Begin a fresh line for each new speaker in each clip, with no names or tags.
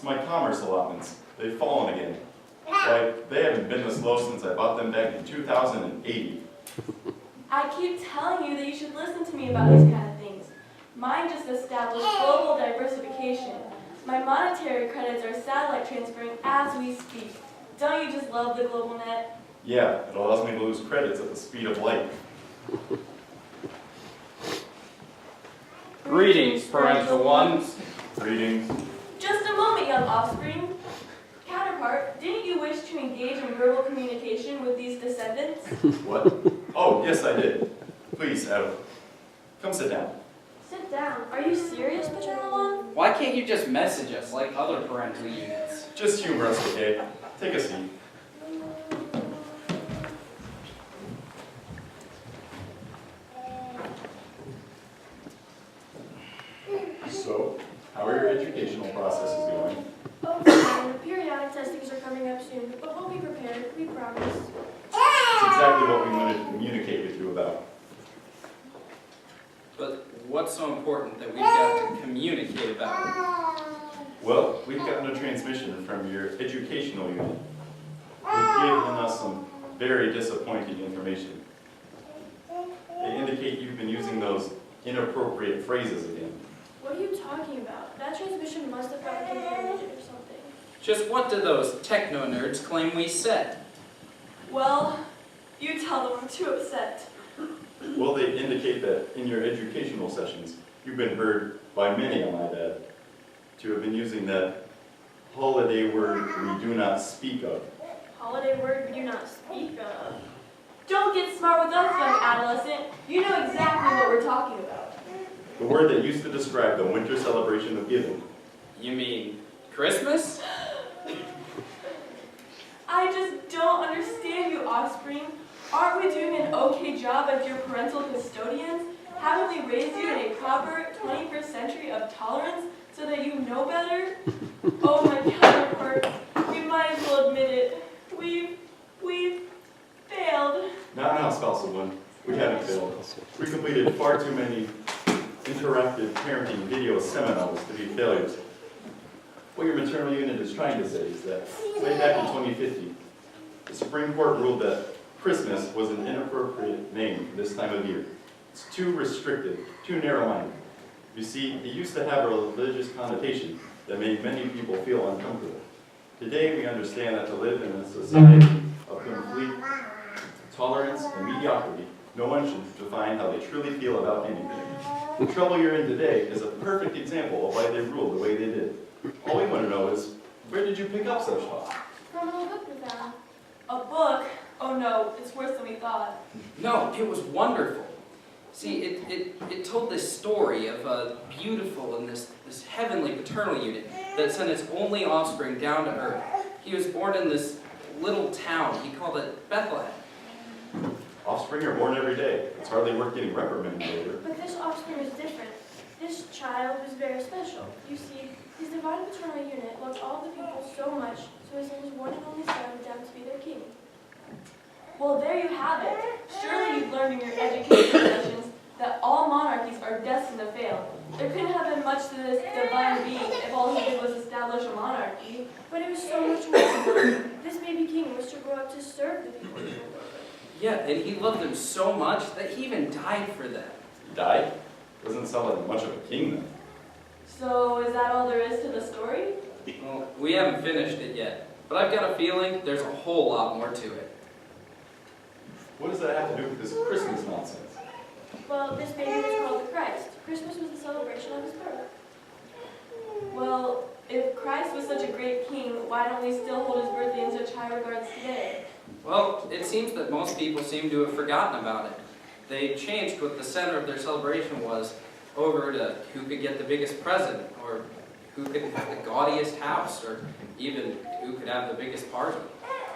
my commerce allotments. They've fallen again. Why, they haven't been this low since I bought them back in 2008.
I keep telling you that you should listen to me about these kind of things. Mine just established global diversification. My monetary credits are satellite transferring as we speak. Don't you just love the global net?
Yeah, it allows me to lose credits at the speed of light.
Greetings, parental ones.
Greetings.
Just a moment, young offspring. Counterpart, didn't you wish to engage in verbal communication with these descendants?
What? Oh, yes, I did. Please, Adam, come sit down.
Sit down. Are you serious, paternal one?
Why can't you just message us like other parental units?
Just humor us, okay? Take a seat. So, how are your educational processes going?
Oh, fine. The periodic testings are coming up soon, but we'll be prepared, we promise.
It's exactly what we wanted to communicate with you about.
But what's so important that we've got to communicate about?
Well, we've gotten a transmission from your educational unit. They've given us some very disappointing information. They indicate you've been using those inappropriate phrases again.
What are you talking about? That transmission must have gotten contaminated or something.
Just what do those techno-nerds claim we said?
Well, you tell them I'm too upset.
Well, they indicate that in your educational sessions, you've been heard by many, I might add, to have been using that holiday word we do not speak of.
Holiday word we do not speak of.
Don't get smart with us, young adolescent. You know exactly what we're talking about.
The word that used to describe the winter celebration of giving.
You mean Christmas?
I just don't understand you, offspring. Aren't we doing an okay job as your parental custodians? Haven't we raised you in a proper 21st century of tolerance so that you know better? Oh, my counterpart, we might as well admit it. We've failed.
Not now, spousal one. We haven't failed. We completed far too many interactive parenting video seminars to be failures. What your maternal unit is trying to say is that way back in 2050, the Supreme Court ruled that Christmas was an inappropriate name for this time of year. It's too restrictive, too narrow-minded. You see, it used to have a religious connotation that made many people feel uncomfortable. Today, we understand that to live in a society of complete tolerance and mediocrity, no one should define how they truly feel about anything. The trouble you're in today is a perfect example of why they ruled the way they did. All we want to know is, where did you pick up such talk?
From a little book we found.
A book? Oh no, it's worse than we thought.
No, it was wonderful. See, it told this story of a beautiful and this heavenly paternal unit that sent its only offspring down to earth. He was born in this little town. He called it Bethlehem.
Offspring are born every day. It's hardly worth getting reprimanded over.
But this offspring is different. This child was very special. You see, his divine paternal unit loved all the people so much, so his one and only son was down to be their king.
Well, there you have it. Surely you've learned in your education sessions that all monarchies are destined to fail. There couldn't have been much to this divine being if all he did was establish a monarchy.
But it was so much more than that. This baby king was to grow up to serve the people he ruled over.
Yeah, and he loved them so much that he even died for them.
He died? Doesn't sound like much of a king then.
So is that all there is to the story?
Well, we haven't finished it yet, but I've got a feeling there's a whole lot more to it.
What does that have to do with this Christmas nonsense?
Well, this baby was called the Christ. Christmas was the celebration of his birth.
Well, if Christ was such a great king, why don't we still hold his birthday in such high regards today?
Well, it seems that most people seem to have forgotten about it. They changed what the center of their celebration was over to who could get the biggest present, or who could have the gaudiest house, or even who could have the biggest party.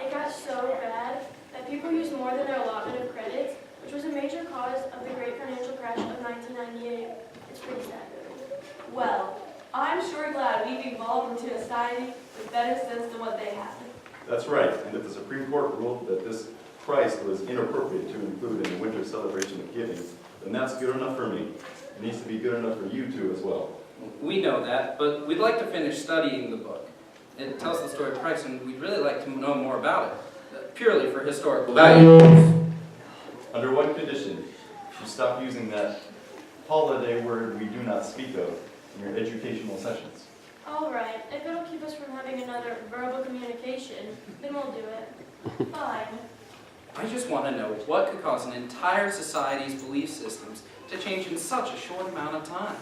It got so bad that people used more than their allotment of credits, which was a major cause of the great financial crash of 1998. It's pretty sad, really.
Well, I'm sure glad we've evolved into a society with better sense than what they had.
That's right, and if the Supreme Court ruled that this Christ was inappropriate to include in the winter celebration of giving, then that's good enough for me. It needs to be good enough for you too as well.
We know that, but we'd like to finish studying the book. It tells the story of Christ, and we'd really like to know more about it, purely for historical value.
Under what condition you stop using that holiday word we do not speak of in your educational sessions?
All right, if it'll keep us from having another verbal communication, then we'll do it.
Fine.
I just want to know what could cause an entire society's belief systems to change in such a short amount of time.